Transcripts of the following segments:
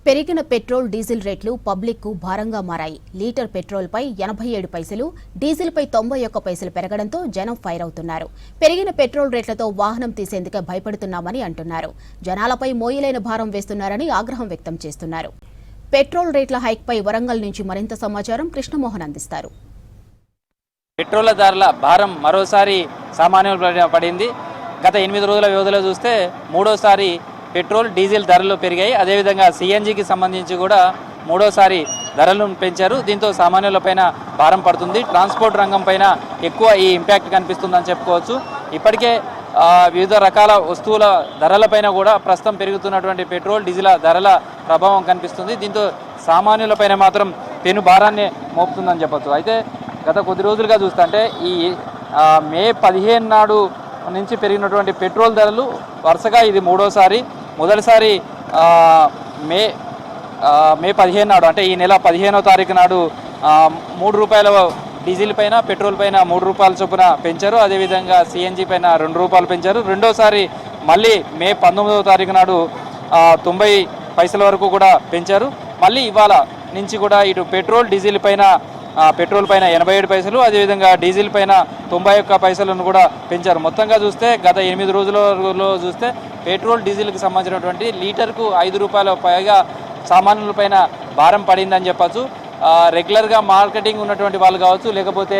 పెరిగిన petrol diesel రేట్లు పబ్లిక్కు భారంగా మారాయి. లీటర్ పెట్రోల్పై 87 పైసలు, డీజిల్పై 91 పైసలు పెరగడంతో జనం ఫైర్ అవుతున్నారు. పెరిగిన పెట్రోల్ రేట్లతో వాహనం తీసేందుకే భయపడుతున్నామని అంటున్నారు. జనాలపై మోయలేని భారం వేస్తున్నారని ఆగ్రహం వ్యక్తం చేస్తున్నారు. పెట్రోల్ రేట్ల హైక్పై వరంగల్ నుంచి మరింత సమాచారం కృష్ణమోహన్ అందిస్తారు. పెట్రోల్ ధరల భారం మరోసారి సామాన్యులపై పడింది. గత 8 రోజుల వ్యవధిలో చూస్తే మూడోసారి పెట్రోల్ డీజిల్ ధరలు పెరిగాయి. అదేవిధంగా సిఎన్జికి సంబంధించి కూడా మూడోసారి ధరలను పెంచారు. దీంతో సామాన్యులపైన భారం పడుతుంది. ట్రాన్స్పోర్ట్ రంగం పైన ఎక్కువ ఈ ఇంపాక్ట్ కనిపిస్తుందని చెప్పుకోవచ్చు. ఇప్పటికే వివిధ రకాల వస్తువుల ధరలపైన కూడా ప్రస్తుతం పెరుగుతున్నటువంటి పెట్రోల్ డీజిల్ ధరల ప్రభావం కనిపిస్తుంది. దీంతో సామాన్యులపైన మాత్రం పెను భారాన్ని మోపుతుందని చెప్పచ్చు. అయితే గత కొద్ది రోజులుగా చూస్తుంటే ఈ మే 15 నాడు నుంచి పెరిగినటువంటి పెట్రోల్ ధరలు వరుసగా ఇది మూడోసారి. మొదటిసారి మే 15 నాడు అంటే ఈ నెల 15వ తారీఖు నాడు 3 రూపాయల డీజిల్ పైన పెట్రోల్ పైన 3 రూపాయల చొప్పున పెంచారు. అదేవిధంగా సిఎన్జి పైన 2 రూపాయలు పెంచారు. రెండోసారి మళ్ళీ మే 19వ తారీఖు నాడు 90 పైసల వరకు కూడా పెంచారు. మళ్ళీ ఇవాళ నుంచి కూడా ఇటు పెట్రోల్ డీజిల్ పైన పెట్రోల్ పైన 87 పైసలు, అదేవిధంగా డీజిల్ పైన 91 పైసలను కూడా పెంచారు. మొత్తంగా చూస్తే గత 8 రోజులలో చూస్తే పెట్రోల్ డీజిల్కి సంబంధించినటువంటి లీటర్కు 5 రూపాయల పైగా సామాన్యులపైన భారం పడిందని చెప్పచ్చు. రెగ్యులర్గా మార్కెటింగ్ ఉన్నటువంటి వాళ్ళు కావచ్చు, లేకపోతే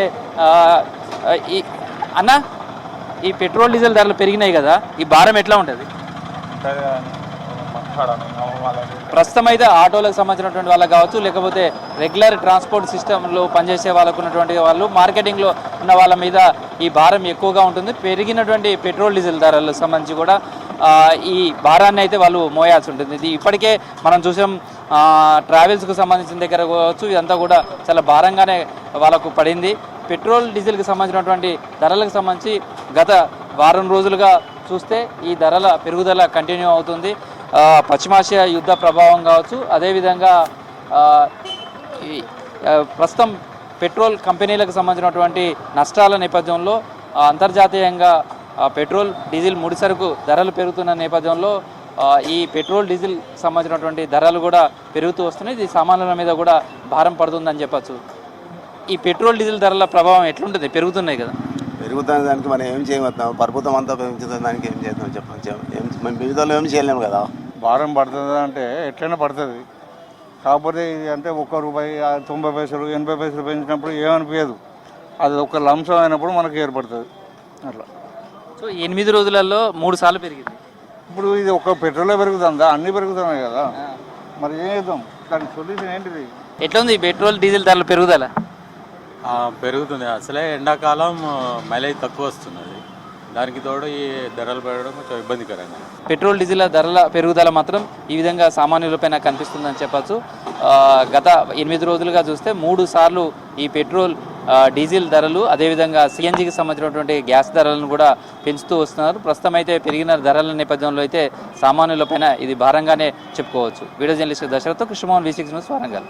ఈ పెట్రోల్ డీజిల్ ధరలు పెరిగినాయి కదా, ఈ భారం ఎట్లా ఉంటుంది? ప్రస్తుతం అయితే ఆటోలకు సంబంధించినటువంటి వాళ్ళకి కావచ్చు, లేకపోతే రెగ్యులర్ ట్రాన్స్పోర్ట్ సిస్టంలో పనిచేసే వాళ్ళకు ఉన్నటువంటి వాళ్ళు, మార్కెటింగ్లో ఉన్న వాళ్ళ మీద ఈ భారం ఎక్కువగా ఉంటుంది. పెరిగినటువంటి పెట్రోల్ డీజిల్ ధరలకు సంబంధించి కూడా ఈ భారాన్ని అయితే వాళ్ళు మోయాల్సి ఉంటుంది. ఇది ఇప్పటికే మనం చూసాం, ట్రావెల్స్కు సంబంధించిన దగ్గర కావచ్చు, ఇదంతా కూడా చాలా భారంగానే వాళ్ళకు పడింది. పెట్రోల్ డీజిల్కి సంబంధించినటువంటి ధరలకు సంబంధించి గత వారం రోజులుగా చూస్తే ఈ ధరల పెరుగుదల కంటిన్యూ అవుతుంది. పశ్చిమాసియా యుద్ధ ప్రభావం కావచ్చు, అదేవిధంగా ప్రస్తుతం పెట్రోల్ కంపెనీలకు సంబంధించినటువంటి నష్టాల నేపథ్యంలో అంతర్జాతీయంగా పెట్రోల్ డీజిల్ ముడిసరుకు ధరలు పెరుగుతున్న నేపథ్యంలో ఈ పెట్రోల్ డీజిల్ సంబంధించినటువంటి ధరలు కూడా పెరుగుతూ వస్తున్నాయి. ఇది సామాన్యుల మీద కూడా భారం పడుతుందని చెప్పచ్చు. ఈ పెట్రోల్ డీజిల్ ధరల ప్రభావం ఎట్లుంటుంది? పెరుగుతున్నాయి కదా, పెరుగుతున్న దానికి మనం ఏం చేయగలుగుతాం? ప్రభుత్వం అంతా పెంచుతున్న దానికి ఏం చేద్దాం చెప్పండి. మేము వివిధలో ఏం చేయలేము కదా. భారం పడుతుంది అంటే ఎట్లయినా పడుతుంది. కాకపోతే ఇది అంటే 1 రూపాయి 90 పైసలు 80 పైసలు పెంచినప్పుడు ఏమనిపించదు. అది ఒక లంశం అయినప్పుడు మనకు ఏర్పడుతుంది అట్లా. సో 8 రోజులలో 3 సార్లు పెరిగింది. ఇప్పుడు ఇది ఒక పెట్రోలే పెరుగుతుందా? అన్నీ పెరుగుతున్నాయి కదా, మరి ఏం చేద్దాం? దానికి సొల్యూషన్ ఏంటిది? ఎట్లా ఉంది ఈ పెట్రోల్ డీజిల్ ధరలు పెరుగుదల? పెరుగుతుంది. అసలే ఎండాకాలం మైలేజ్ తక్కువ వస్తున్నది, దానికి తోడు ఈ ధరలు పెరగడం కొంచెం ఇబ్బందికరంగా. పెట్రోల్ డీజిల్ ధరల పెరుగుదల మాత్రం ఈ విధంగా సామాన్యులపైన కనిపిస్తుందని చెప్పచ్చు. గత 8 రోజులుగా చూస్తే 3 సార్లు ఈ పెట్రోల్ డీజిల్ ధరలు, అదేవిధంగా సిఎన్జికి సంబంధించినటువంటి గ్యాస్ ధరలను కూడా పెంచుతూ వస్తున్నారు. ప్రస్తుతం అయితే పెరిగిన ధరల నేపథ్యంలో అయితే సామాన్యులపైన ఇది భారంగానే చెప్పుకోవచ్చు. Video journalist Dashrath, Krishnamohan, V6 news, Warangal.